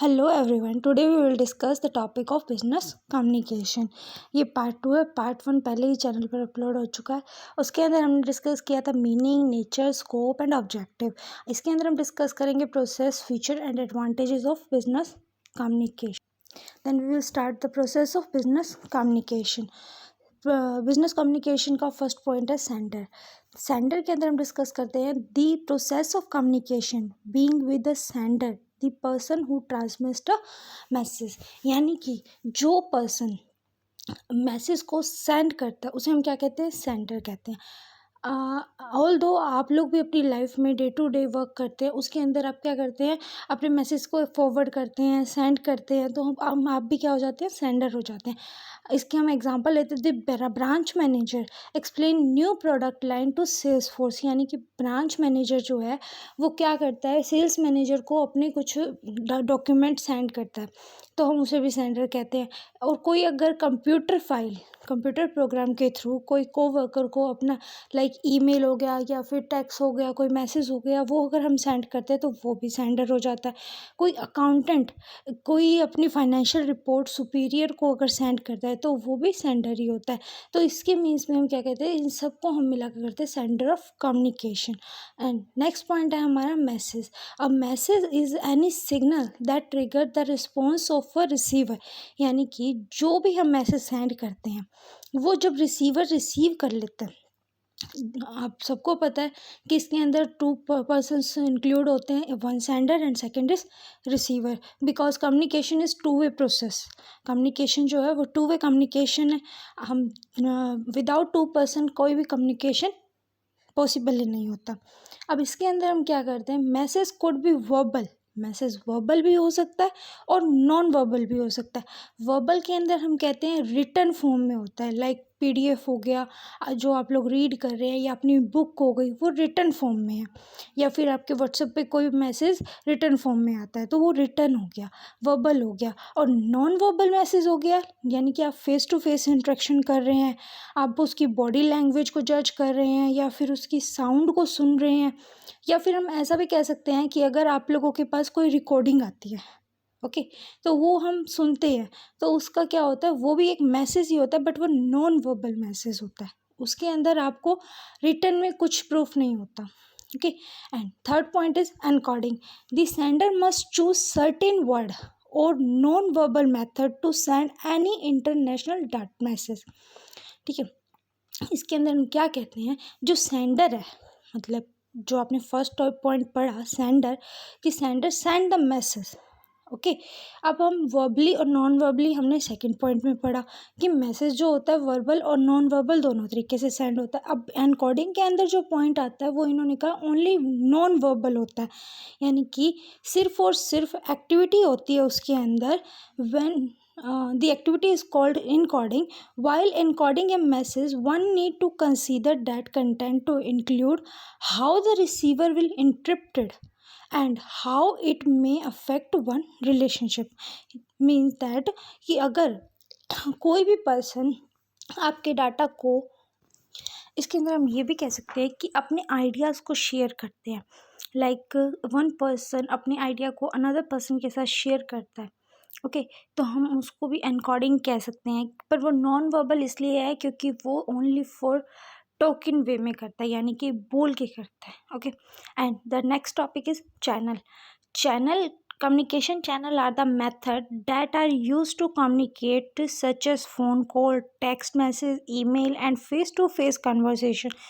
Hello everyone, today we will discuss the topic of business communication. ये part 2 है। Part 1 पहले ही channel पर upload हो चुका है। उसके अंदर हमने डिस्कस किया था meaning, nature, scope and objective. इसके अंदर हम डिस्कस करेंगे process, feature and advantages of business communication. Then we will start the process of business communication. Business communication का फर्स्ट पॉइंट है सेंडर। सेंडर के अंदर हम डिस्कस करते हैं the process of communication being with the sender, the person who transmits the message. यानी कि जो पर्सन मैसेज को सेंड करता है उसे हम क्या कहते हैं? सेंडर कहते हैं। ऑल दो आप लोग भी अपनी लाइफ में डे टू डे वर्क करते हैं, उसके अंदर आप क्या करते हैं? अपने मैसेज को फॉरवर्ड करते हैं, सेंड करते हैं, तो हम आप भी क्या हो जाते हैं? सेंडर हो जाते हैं। इसके हम एग्जांपल लेते हैं। The branch manager explain new product line to sales force. यानी कि ब्रांच मैनेजर जो है वो क्या करता है? सेल्स मैनेजर को अपने कुछ डॉक्यूमेंट सेंड करता है, तो हम उसे भी सेंडर कहते हैं। और कोई अगर कंप्यूटर प्रोग्राम के थ्रू कोई कोवर्कर को अपना ईमेल हो गया या फिर टेक्स्ट हो गया, कोई मैसेज हो गया, वो अगर हम सेंड करते हैं तो वो भी सेंडर हो जाता है। कोई अकाउंटेंट कोई अपनी फाइनेंशियल रिपोर्ट सुपीरियर को अगर सेंड करता है तो वो भी सेंडर ही होता है। तो इसके मीन्स में हम क्या कहते हैं? इन सबको हम मिला कर करते हैं sender of communication. And next point है हमारा message. A message is any signal that trigger the response of a receiver. यानी कि जो भी हम मैसेज सेंड करते हैं वो जब रिसीवर रिसीव कर लेता है, आप सबको पता है कि इसके अंदर टू पर्सन्स इंक्लूड होते हैं, one sender and second is receiver, because communication is two way process. Communication जो है वो टू वे कम्युनिकेशन है। हम विदाउट टू पर्सन कोई भी कम्युनिकेशन पॉसिबल ही नहीं होता। अब इसके अंदर हम क्या करते हैं? Message could be verbal. Message verbal भी हो सकता है और नॉन वर्बल भी हो सकता है। वर्बल के अंदर हम कहते हैं रिटन फॉर्म में होता है, लाइक पीडीएफ हो गया, जो आप लोग रीड कर रहे हैं, या अपनी बुक हो गई, वो रिटन फॉर्म में है। या फिर आपके व्हाट्सएप पे कोई मैसेज रिटन फॉर्म में आता है तो वो रिटन हो गया, वर्बल हो गया। और नॉन वर्बल मैसेज हो गया यानी कि आप फेस टू फेस इंटरेक्शन कर रहे हैं, आप उसकी बॉडी लैंग्वेज को जज कर रहे हैं, या फिर उसकी साउंड को सुन रहे हैं, या फिर हम ऐसा भी कह सकते हैं कि अगर आप लोगों के पास कोई रिकॉर्डिंग आती है, ओके, तो वो हम सुनते हैं, तो उसका क्या होता है? वो भी एक मैसेज ही होता है, बट वो नॉन वर्बल मैसेज होता है। उसके अंदर आपको रिटर्न में कुछ प्रूफ नहीं होता। Okay. And third point is encoding. The sender must choose certain word और non verbal method to send any international data message. ठीक है। इसके अंदर हम क्या कहते हैं? जो सेंडर है, मतलब जो आपने फर्स्ट पॉइंट पढ़ा सेंडर, कि sender send the message. Okay. अब हम वर्बली और नॉन वर्बली हमने सेकंड पॉइंट में पढ़ा कि मैसेज जो होता है वर्बल और नॉन वर्बल दोनों तरीके से सेंड होता है। अब एनकोडिंग के अंदर जो पॉइंट आता है वो इन्होंने कहा ओनली नॉन वर्बल होता है, यानी कि सिर्फ और सिर्फ एक्टिविटी होती है उसके अंदर। When the activity is called encoding. While encoding a message, one need to consider that content to include how the receiver will interpret it and how it may affect one relationship. It means that कि अगर कोई भी person आपके data को, इसके अंदर हम ये भी कह सकते हैं कि अपने आइडियाज़ को शेयर करते हैं, लाइक वन पर्सन अपने आइडिया को अनदर पर्सन के साथ शेयर करता है, ओके, तो हम उसको भी एनकोडिंग कह सकते हैं। पर वो नॉन वर्बल इसलिए है क्योंकि वो ओनली फॉर टोकन वे में करता है, यानी कि बोल के करता है। Okay. And the next topic is channel communication channel are the method that are used to communicate, such as phone call, text message, email and face to face conversation.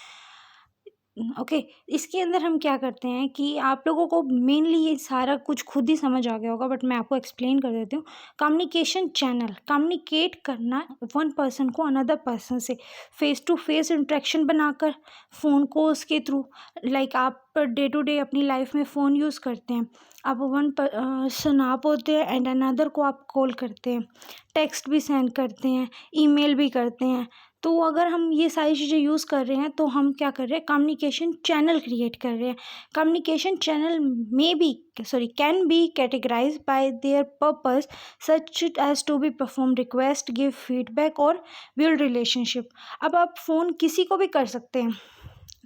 Okay. इसके अंदर हम क्या करते हैं कि आप लोगों को मेनली ये सारा कुछ खुद ही समझ आ गया होगा, बट मैं आपको एक्सप्लेन कर देती हूँ। कम्युनिकेशन चैनल, कम्युनिकेट करना वन पर्सन को अनदर पर्सन से फेस टू फेस इंटरेक्शन बनाकर, फ़ोन कॉल्स के थ्रू, लाइक आप डे टू डे अपनी लाइफ में फ़ोन यूज़ करते हैं, आप वन पर्सन आप होते हैं एंड अनदर को आप कॉल करते हैं, टेक्स्ट भी सेंड करते हैं, ईमेल भी करते हैं। तो अगर हम ये सारी चीज़ें यूज़ कर रहे हैं तो हम क्या कर रहे हैं? कम्युनिकेशन चैनल क्रिएट कर रहे हैं। Communication channel can be categorise by their purpose, such as to be perform request, give feedback और बिल्ड रिलेशनशिप। अब आप फ़ोन किसी को भी कर सकते हैं,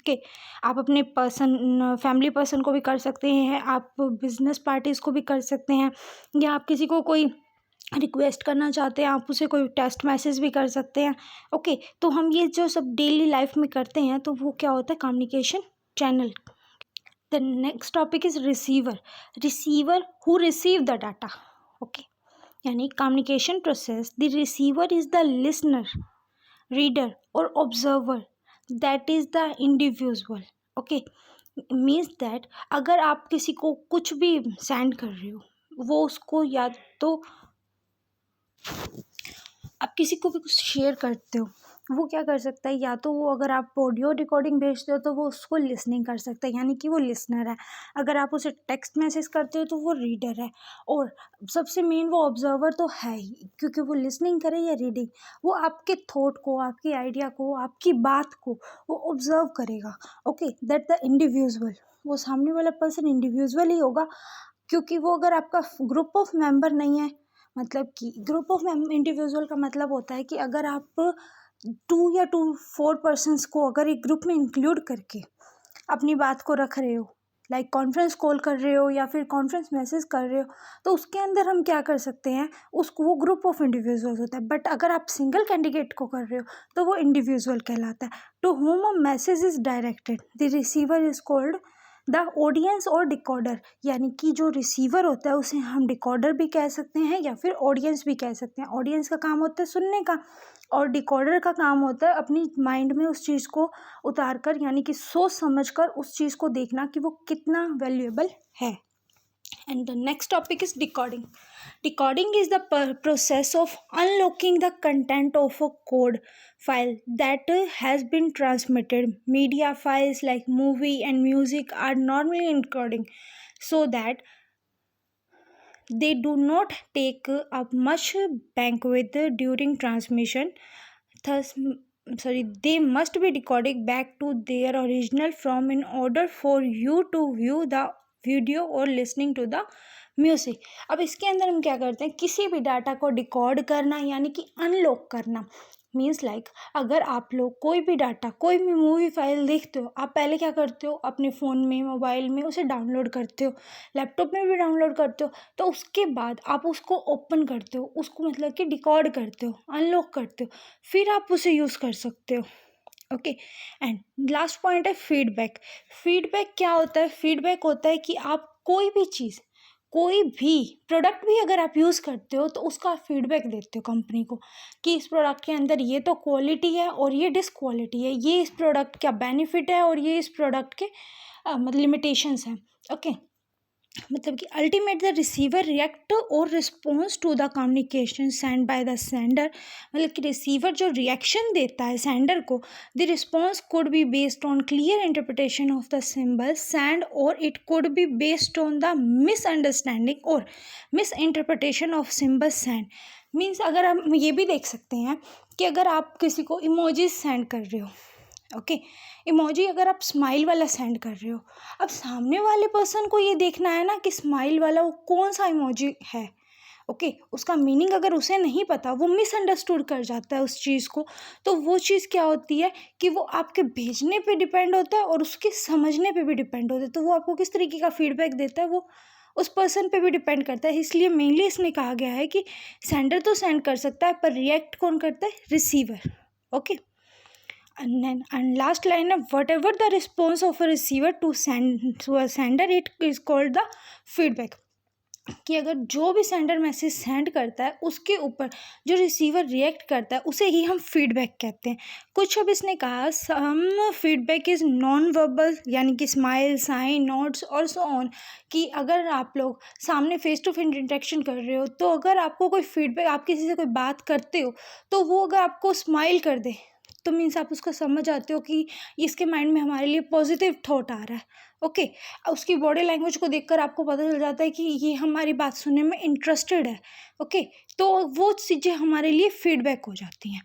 ओके। आप अपने फैमिली पर्सन को भी कर सकते हैं, आप बिजनेस पार्टीज़ को भी कर सकते हैं, या आप किसी को कोई रिक्वेस्ट करना चाहते हैं, आप उसे कोई टेक्स्ट मैसेज भी कर सकते हैं। ओके, तो हम ये जो सब डेली लाइफ में करते हैं तो वो क्या होता है, communication channel. The next topic is receiver. Receiver who receive the data. Okay, यानी communication process, the receiver is the listener, reader और observer, that is the individual. Okay, means that अगर आप किसी को कुछ भी सेंड कर रहे हो, वो उसको या तो आप किसी को भी कुछ शेयर करते हो, वो क्या कर सकता है, या तो वो अगर आप ऑडियो रिकॉर्डिंग भेजते हो तो वो उसको लिसनिंग कर सकता है, यानी कि वो लिसनर है। अगर आप उसे टेक्स्ट मैसेज करते हो तो वो रीडर है। और सबसे मेन वो ऑब्जर्वर तो है ही, क्योंकि वो लिसनिंग करे या रीडिंग, वो आपके थॉट को, आपकी आइडिया को, आपकी बात को वो ऑब्जर्व करेगा। ओके, दैट द इंडिविजुअल, वो सामने वाला पर्सन इंडिविजुअल ही होगा, क्योंकि वो अगर आपका ग्रुप ऑफ मेंबर नहीं है, मतलब कि ग्रुप ऑफ इंडिविजुअल का मतलब होता है कि अगर आप 4 पर्सन्स को अगर एक ग्रुप में इंक्लूड करके अपनी बात को रख रहे हो, लाइक कॉन्फ्रेंस कॉल कर रहे हो या फिर कॉन्फ्रेंस मैसेज कर रहे हो, तो उसके अंदर हम क्या कर सकते हैं, उसको वो ग्रुप ऑफ इंडिविजुअल्स होता है। बट अगर आप सिंगल कैंडिडेट को कर रहे हो तो वो इंडिविजुअल कहलाता है। To whom a message is directed, the receiver is called the audience और डिकॉर्डर, यानी कि जो रिसीवर होता है उसे हम डिकॉर्डर भी कह सकते हैं या फिर ऑडियंस भी कह सकते हैं। ऑडियंस का काम होता है सुनने का, और डिकॉर्डर का काम होता है अपनी माइंड में उस चीज़ को उतार कर, यानी कि सोच समझ कर उस चीज़ को देखना कि वो कितना वैल्यूएबल है। And the next topic is decoding. Decoding is the process of unlocking the content of a code file that has been transmitted. Media files like movie and music are normally encoding so that they do not take up much bandwidth during transmission. Thus, they must be decoded back to their original form in order for you to view the video और listening to the music. अब इसके अंदर हम क्या करते हैं, किसी भी डाटा को डिकॉड करना, यानी कि अनलॉक करना। मीन्स लाइक अगर आप लोग कोई भी डाटा, कोई भी मूवी फाइल देखते हो, आप पहले क्या करते हो, अपने फ़ोन में, मोबाइल में उसे डाउनलोड करते हो, लैपटॉप में भी डाउनलोड करते हो, तो उसके बाद आप उसको ओपन करते हो, उसको मतलब कि डिकॉड करते हो, अनलॉक करते हो, फिर आप उसे यूज़ कर सकते हो। ओके, एंड लास्ट पॉइंट है फीडबैक। फीडबैक क्या होता है, फीडबैक होता है कि आप कोई भी चीज़, कोई भी प्रोडक्ट भी अगर आप यूज़ करते हो तो उसका फीडबैक देते हो कंपनी को कि इस प्रोडक्ट के अंदर ये तो क्वालिटी है और ये डिसक्वालिटी है, ये इस प्रोडक्ट का बेनिफिट है और ये इस प्रोडक्ट के मतलब लिमिटेशंस हैं। ओके, मतलब कि अल्टीमेट द रिसीवर रिएक्ट और response to the communication send by the sender, मतलब कि रिसीवर जो रिएक्शन देता है सेंडर को, the response could be based on clear interpretation of the symbol send, और it could be based on the misunderstanding और mis interpretation of symbol send. Means अगर हम ये भी देख सकते हैं कि अगर आप किसी को इमोजीज सेंड कर रहे हो, ओके, इमोजी अगर आप स्माइल वाला सेंड कर रहे हो, अब सामने वाले पर्सन को ये देखना है ना कि स्माइल वाला वो कौन सा इमोजी है। ओके, उसका मीनिंग अगर उसे नहीं पता, वो मिसअंडरस्टूड कर जाता है उस चीज़ को, तो वो चीज़ क्या होती है कि वो आपके भेजने पे डिपेंड होता है और उसके समझने पे भी डिपेंड होता है। तो वो आपको किस तरीके का फीडबैक देता है वो उस पर्सन पे भी डिपेंड करता है। इसलिए मेनली इसने कहा गया है कि सेंडर तो सेंड कर सकता है पर रिएक्ट कौन करता है, receiver. Okay, and last line of whatever the response of a receiver to a sender, it is called the feedback। कि अगर जो भी सेंडर मैसेज सेंड करता है उसके ऊपर जो रिसीवर रिएक्ट करता है उसे ही हम फीडबैक कहते हैं। कुछ अब इसने कहा some feedback is non verbal, यानी कि स्माइल, साइन, नोट्स और सो ऑन, कि अगर आप लोग सामने फेस टू फेस इंटरेक्शन कर रहे हो तो अगर आपको कोई फीडबैक, आप किसी से कोई बात करते हो तो वो अगर आपको स्माइल कर दे तो मीन्स आप उसको समझ आते हो कि इसके माइंड में हमारे लिए पॉजिटिव थॉट आ रहा है। ओके, उसकी बॉडी लैंग्वेज को देखकर आपको पता चल जाता है कि ये हमारी बात सुनने में इंटरेस्टेड है। ओके, तो वो चीज़ें हमारे लिए फीडबैक हो जाती हैं।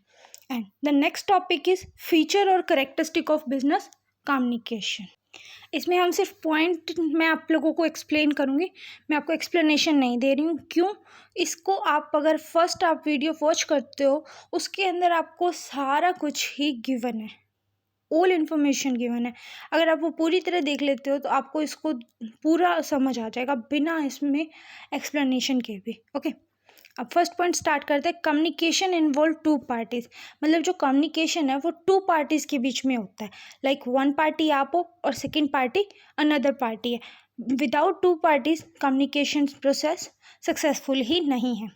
And the next topic is feature और करेक्टरिस्टिक ऑफ बिजनेस कम्युनिकेशन। इसमें हम सिर्फ पॉइंट मैं आप लोगों को एक्सप्लेन करूँगी, मैं आपको एक्सप्लेनेशन नहीं दे रही हूँ। क्यों? इसको आप अगर फर्स्ट आप वीडियो वॉच करते हो उसके अंदर आपको सारा कुछ ही गिवन है। ऑल इन्फॉर्मेशन गिवन है। अगर आप वो पूरी तरह देख लेते हो तो आपको इसको पूरा समझ आ जाएगा बिना इसमें एक्सप्लेनेशन के भी। ओके, अब फर्स्ट पॉइंट स्टार्ट करते हैं। कम्युनिकेशन इन्वॉल्व टू पार्टीज, मतलब जो कम्युनिकेशन है वो टू पार्टीज के बीच में होता है। लाइक वन पार्टी आप हो और सेकेंड पार्टी अनदर पार्टी है। Without two parties communication process successful ही नहीं है।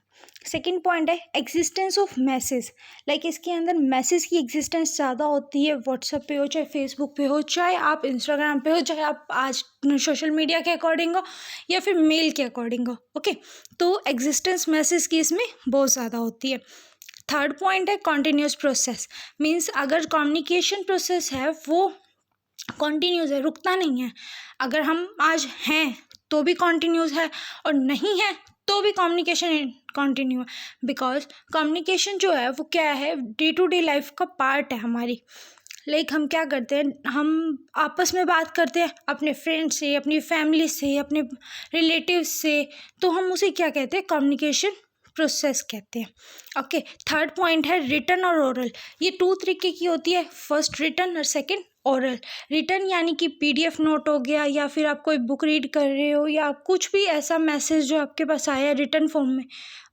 सेकेंड पॉइंट है एग्जिस्टेंस ऑफ मैसेज, लाइक इसके अंदर मैसेज की एग्जिस्टेंस ज़्यादा होती है। व्हाट्सएप पे हो, चाहे फेसबुक पे हो, चाहे आप इंस्टाग्राम पे हो, चाहे आप आज सोशल मीडिया के अकॉर्डिंग हो या फिर मेल के अकॉर्डिंग हो। ओके, तो एग्जिस्टेंस मैसेज की इसमें बहुत ज़्यादा होती है। थर्ड पॉइंट है कॉन्टीन्यूस प्रोसेस, मीन्स अगर कम्युनिकेशन प्रोसेस है वो कॉन्टीन्यूस है, रुकता नहीं है। अगर हम आज हैं तो भी कॉन्टीन्यूस है और नहीं है तो भी कम्युनिकेशन कंटिन्यू है। बिकॉज कम्युनिकेशन जो है वो क्या है, डे टू डे लाइफ का पार्ट है हमारी। लाइक हम क्या करते हैं, हम आपस में बात करते हैं अपने फ्रेंड से, अपनी फैमिली से, अपने रिलेटिव से, तो हम उसे क्या कहते हैं, कम्युनिकेशन प्रोसेस कहते हैं। ओके, थर्ड पॉइंट है रिटन और ओरल। ये टू तरीके की होती है, फर्स्ट रिटन और सेकंड ओरल। रिटन यानी कि पीडीएफ नोट हो गया, या फिर आप कोई बुक रीड कर रहे हो, या कुछ भी ऐसा मैसेज जो आपके पास आया है रिटन फॉर्म में।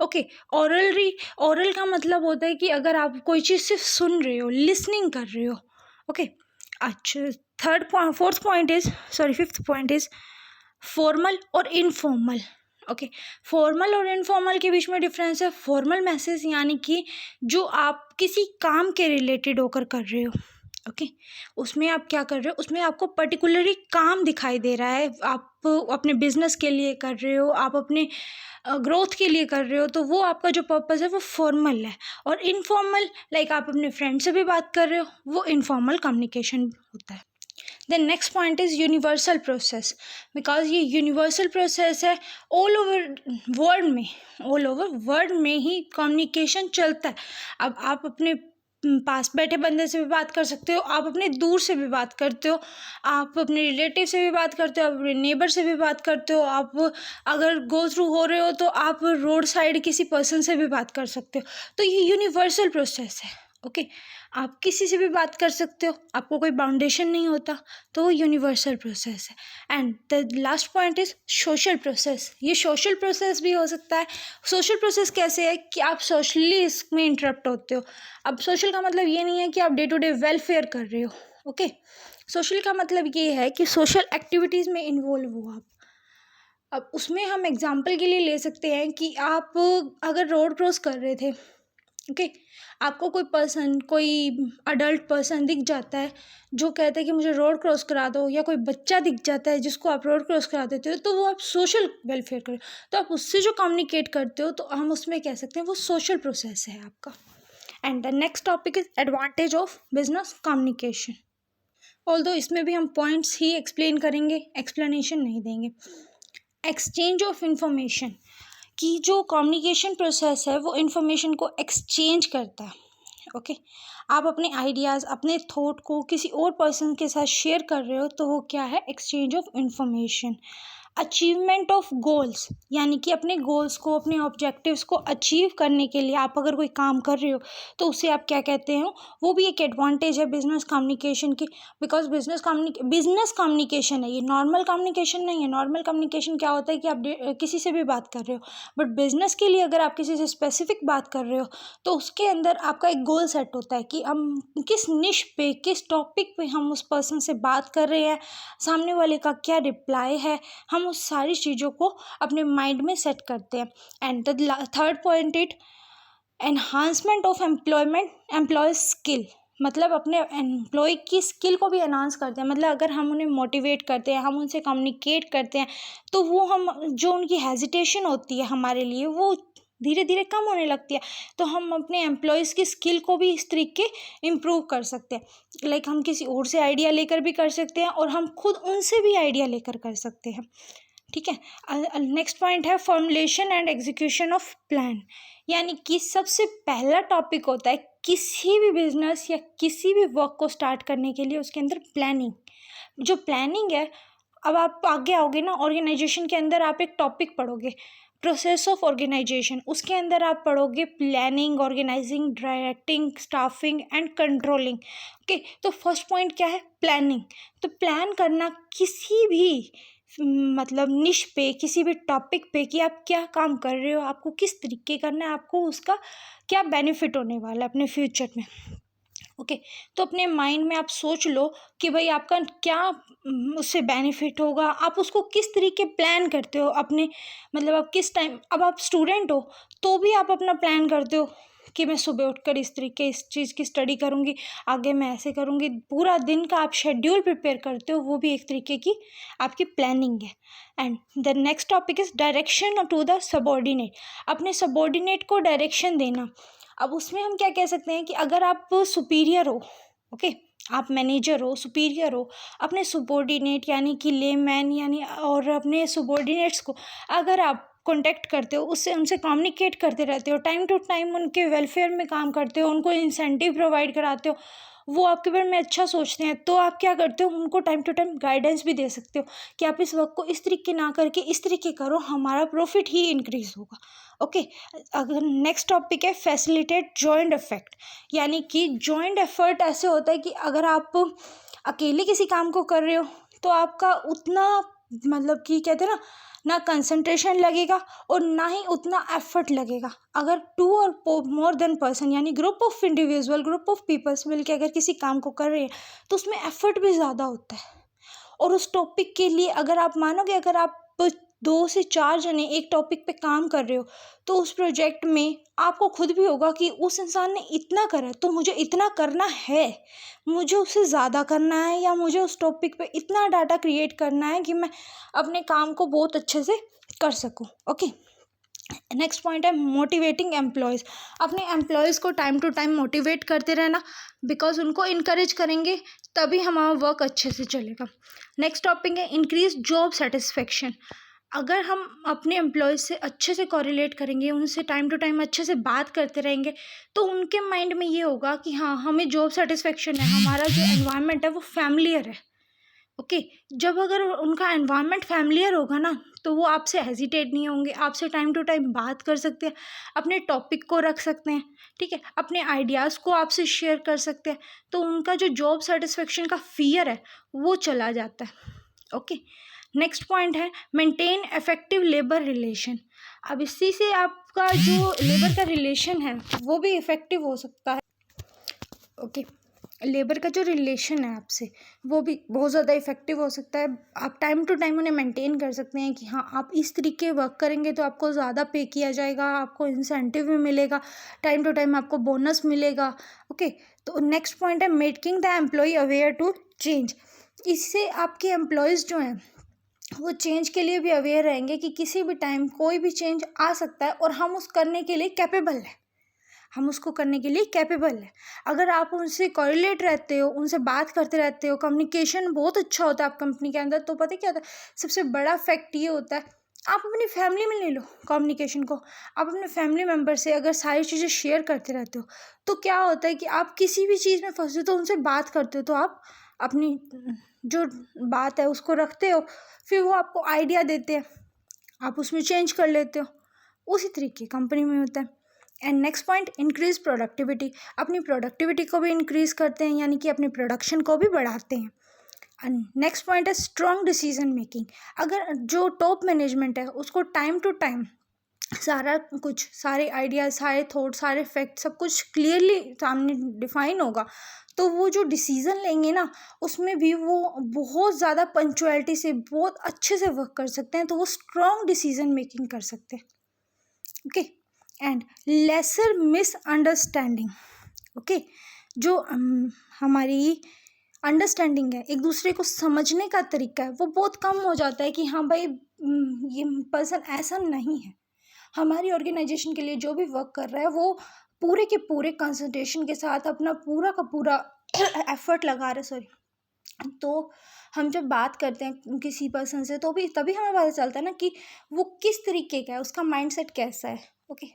ओके, ओरल का मतलब होता है कि अगर आप कोई चीज़ सिर्फ सुन रहे हो, लिसनिंग कर रहे हो। ओके, अच्छा, फिफ्थ पॉइंट इज फॉर्मल और इनफॉर्मल। ओके, फॉर्मल और इनफॉर्मल के बीच में डिफरेंस है। फॉर्मल मैसेज यानी कि जो आप किसी काम के रिलेटेड होकर कर रहे हो। ओके, उसमें आप क्या कर रहे हो, उसमें आपको पर्टिकुलरली काम दिखाई दे रहा है, आप अपने बिजनेस के लिए कर रहे हो, आप अपने ग्रोथ के लिए कर रहे हो, तो वो आपका जो पर्पस है वो फॉर्मल है। और इनफॉर्मल, लाइक आप अपने फ्रेंड से भी बात कर रहे हो, वो इनफॉर्मल कम्युनिकेशन होता है। Then next point is universal process, because ये यूनिवर्सल प्रोसेस है। ऑल ओवर वर्ल्ड में ही कम्युनिकेशन चलता है। अब आप अपने पास बैठे बंदे से भी बात कर सकते हो, आप अपने दूर से भी बात करते हो, आप अपने रिलेटिव से भी बात करते हो, आप अपने नेबर से भी बात करते हो, आप अगर गो थ्रू हो रहे हो तो आप रोड साइड किसी पर्सन से भी बात कर सकते हो। तो ये यूनिवर्सल प्रोसेस है। ओके, आप किसी से भी बात कर सकते हो, आपको कोई बाउंडेशन नहीं होता, तो वो यूनिवर्सल प्रोसेस है। And the last point is social process. ये सोशल प्रोसेस भी हो सकता है। सोशल प्रोसेस कैसे है कि आप सोशली इसमें इंटरप्ट होते हो। अब सोशल का मतलब ये नहीं है कि आप डे टू डे वेलफेयर कर रहे हो। ओके, सोशल का मतलब ये है कि सोशल एक्टिविटीज़ में इन्वॉल्व हो आप। अब उसमें हम एग्जाम्पल के लिए ले सकते हैं कि आप अगर रोड क्रॉस कर रहे थे, ओके, आपको कोई अडल्ट पर्सन दिख जाता है जो कहता है कि मुझे रोड क्रॉस करा दो, या कोई बच्चा दिख जाता है जिसको आप रोड क्रॉस करा देते हो, तो वो आप सोशल वेलफेयर करो, तो आप उससे जो कम्युनिकेट करते हो तो हम उसमें कह सकते हैं वो सोशल प्रोसेस है आपका। And the next topic is advantage of business communication. Although इसमें भी हम पॉइंट्स ही एक्सप्लेन करेंगे, एक्सप्लेनेशन नहीं देंगे। एक्सचेंज ऑफ इंफॉर्मेशन, कि जो कम्युनिकेशन प्रोसेस है वो इन्फॉर्मेशन को एक्सचेंज करता है। ओके, आप अपने आइडियाज़, अपने थॉट को किसी और पर्सन के साथ शेयर कर रहे हो, तो वो क्या है, exchange of information. Achievement of goals, यानी कि अपने गोल्स को, अपने ऑब्जेक्टिव्स को अचीव करने के लिए आप अगर कोई काम कर रहे हो तो उसे आप क्या कहते हो, वो भी एक एडवांटेज है बिजनेस कम्युनिकेशन की। बिकॉज बिजनेस कम्युनिकेशन है, ये नॉर्मल कम्युनिकेशन नहीं है। नॉर्मल कम्युनिकेशन क्या होता है कि आप किसी से भी बात कर रहे हो, बट बिजनेस के लिए अगर आप किसी से स्पेसिफिक बात कर रहे हो तो उसके अंदर आपका एक गोल सेट होता है कि हम किस निश पे, किस टॉपिक पे हम उस पर्सन से बात कर रहे हैं, सामने वाले का क्या रिप्लाई है, हम उस सारी चीज़ों को अपने माइंड में सेट करते हैं। And the third point it enhancement of employee skill, मतलब अपने एम्प्लॉय की स्किल को भी एनहांस करते हैं। मतलब अगर हम उन्हें मोटिवेट करते हैं, हम उनसे कम्युनिकेट करते हैं, तो वो हम जो उनकी हेजिटेशन होती है हमारे लिए, वो धीरे धीरे कम होने लगती है। तो हम अपने एम्प्लॉयज़ की स्किल को भी इस तरीके इम्प्रूव कर सकते हैं। लाइक हम किसी और से आइडिया लेकर भी कर सकते हैं, और हम खुद उनसे भी आइडिया लेकर कर सकते हैं। ठीक है, नेक्स्ट पॉइंट है formulation and execution of plan, यानी कि सबसे पहला टॉपिक होता है किसी भी बिजनेस या किसी भी वर्क को स्टार्ट करने के लिए, उसके अंदर प्लानिंग। जो प्लानिंग है, अब आप आगे आओगे ना ऑर्गेनाइजेशन के अंदर, आप एक टॉपिक पढ़ोगे, प्रोसेस ऑफ ऑर्गेनाइजेशन, उसके अंदर आप पढ़ोगे planning, organising, directing, staffing and controlling. Okay, तो फर्स्ट पॉइंट क्या है? प्लानिंग। तो प्लान करना किसी भी मतलब निश पे, किसी भी टॉपिक पे कि आप क्या काम कर रहे हो, आपको किस तरीके करना है, आपको उसका क्या बेनिफिट होने वाला है अपने फ्यूचर में। ओके, तो अपने माइंड में आप सोच लो कि भाई आपका क्या उससे बेनिफिट होगा, आप उसको किस तरीके प्लान करते हो अपने, मतलब आप किस टाइम, अब आप स्टूडेंट हो तो भी आप अपना प्लान करते हो कि मैं सुबह उठकर इस तरीके इस चीज़ की स्टडी करूँगी, आगे मैं ऐसे करूँगी, पूरा दिन का आप शेड्यूल प्रिपेयर करते हो, वो भी एक तरीके की आपकी प्लानिंग है। And the next topic is direction to the subordinate, अपने सबॉर्डिनेट को डायरेक्शन देना। अब उसमें हम क्या कह सकते हैं कि अगर आप सुपीरियर हो, ओके, आप मैनेजर हो, सुपीरियर हो, अपने सुबॉर्डिनेट यानी कि लेमैन यानी और अपने सुबॉर्डिनेट्स को अगर आप कांटेक्ट करते हो, उससे उनसे कम्युनिकेट करते रहते हो, टाइम टू टाइम उनके वेलफेयर में काम करते हो, उनको इंसेंटिव प्रोवाइड कराते हो, वो आपके बारे में अच्छा सोचते हैं, तो आप क्या करते हो, उनको टाइम टू टाइम गाइडेंस भी दे सकते हो कि आप इस वर्क को इस तरीके ना करके इस तरीके करो, हमारा प्रॉफिट ही इंक्रीज होगा। ओके, अगर नेक्स्ट टॉपिक है फैसिलिटेट जॉइंट एफर्ट, यानी कि जॉइंट एफर्ट ऐसे होता है कि अगर आप अकेले किसी काम को कर रहे हो तो आपका उतना मतलब कि कहते हैं ना कंसंट्रेशन लगेगा और ना ही उतना एफर्ट लगेगा। अगर टू और मोर देन पर्सन यानी group of individual, group of peoples मिल के अगर किसी काम को कर रहे हैं तो उसमें एफर्ट भी ज़्यादा होता है। और उस टॉपिक के लिए अगर आप मानोगे, अगर आप 2 से 4 जने एक टॉपिक पे काम कर रहे हो तो उस प्रोजेक्ट में आपको खुद भी होगा कि उस इंसान ने इतना करा तो मुझे इतना करना है, मुझे उससे ज़्यादा करना है, या मुझे उस टॉपिक पे इतना डाटा क्रिएट करना है कि मैं अपने काम को बहुत अच्छे से कर सकूं। ओके, नेक्स्ट पॉइंट है मोटिवेटिंग एम्प्लॉयज़, अपने एम्प्लॉयज़ को टाइम टू टाइम मोटिवेट करते रहना, बिकॉज उनको इनकरेज करेंगे तभी हमारा वर्क अच्छे से चलेगा। नेक्स्ट टॉपिक है इंक्रीज जॉब सेटिस्फेक्शन, अगर हम अपने एम्प्लॉयज़ से अच्छे से कोरिलेट करेंगे, उनसे टाइम टू टाइम अच्छे से बात करते रहेंगे तो उनके माइंड में ये होगा कि हाँ हमें जॉब सेटिस्फेक्शन है, हमारा जो एनवायरनमेंट है वो फैमिलियर है। ओके, जब अगर उनका एनवायरनमेंट फैमिलियर होगा ना तो वो आपसे हेजिटेट नहीं होंगे, आपसे टाइम टू टाइम बात कर सकते हैं, अपने टॉपिक को रख सकते हैं, ठीक है, अपने आइडियाज़ को आपसे शेयर कर सकते हैं, तो उनका जो जॉब सेटिस्फेक्शन का फियर है वो चला जाता है। ओके, नेक्स्ट पॉइंट है मेंटेन इफेक्टिव लेबर रिलेशन, अब इसी से आपका जो लेबर का रिलेशन है वो भी इफेक्टिव हो सकता है। ओके, लेबर का जो रिलेशन है आपसे वो भी बहुत ज़्यादा इफेक्टिव हो सकता है, आप टाइम टू टाइम उन्हें मेंटेन कर सकते हैं कि हाँ आप इस तरीके वर्क करेंगे तो आपको ज़्यादा पे किया जाएगा, आपको इंसेंटिव भी मिलेगा, टाइम टू टाइम आपको बोनस मिलेगा। ओके, तो नेक्स्ट पॉइंट है making the employee aware to change, इससे आपके एम्प्लॉयज़ जो हैं वो चेंज के लिए भी अवेयर रहेंगे कि किसी भी टाइम कोई भी चेंज आ सकता है और हम उस करने के लिए कैपेबल हैं, हम उसको करने के लिए कैपेबल है। अगर आप उनसे कोरिलेट रहते हो, उनसे बात करते रहते हो, कम्युनिकेशन बहुत अच्छा होता है आप कंपनी के अंदर, तो पता है क्या होता है, सबसे बड़ा फैक्ट ये होता है, आप अपनी फैमिली में ले लो कम्युनिकेशन को, आप अपने फैमिली मेम्बर से अगर सारी चीज़ें शेयर करते रहते हो तो क्या होता है कि आप किसी भी चीज़ में फंसे हो तो उनसे बात करते हो, तो आप अपनी जो बात है उसको रखते हो, फिर वो आपको आइडिया देते हैं, आप उसमें चेंज कर लेते हो, उसी तरीके कंपनी में होता है। And next point increase productivity, अपनी प्रोडक्टिविटी को भी इंक्रीज करते हैं यानी कि अपनी प्रोडक्शन को भी बढ़ाते हैं। एंड नेक्स्ट पॉइंट है स्ट्रॉन्ग डिसीजन मेकिंग, अगर जो टॉप मैनेजमेंट है उसको टाइम टू टाइम सारा कुछ, सारे आइडियाज, सारे थॉट, सारे फैक्ट सब कुछ क्लियरली सामने डिफाइन होगा तो वो जो डिसीज़न लेंगे ना उसमें भी वो बहुत ज़्यादा पंक्चुअलिटी से बहुत अच्छे से वर्क कर सकते हैं, तो वो स्ट्रॉन्ग डिसीजन मेकिंग कर सकते हैं। Okay, and lesser misunderstanding, okay, जो हमारी अंडरस्टैंडिंग है, एक दूसरे को समझने का तरीका है वो बहुत कम हो जाता है कि हाँ भाई ये पर्सन ऐसा नहीं है, हमारी ऑर्गेनाइजेशन के लिए जो भी वर्क कर रहा है वो पूरे के पूरे कंसंट्रेशन के साथ अपना पूरा का पूरा एफर्ट लगा रहा है, सॉरी, तो हम जब बात करते हैं किसी पर्सन से तो भी तभी हमें पता चलता है ना कि वो किस तरीके का है, उसका माइंडसेट कैसा है। ओके,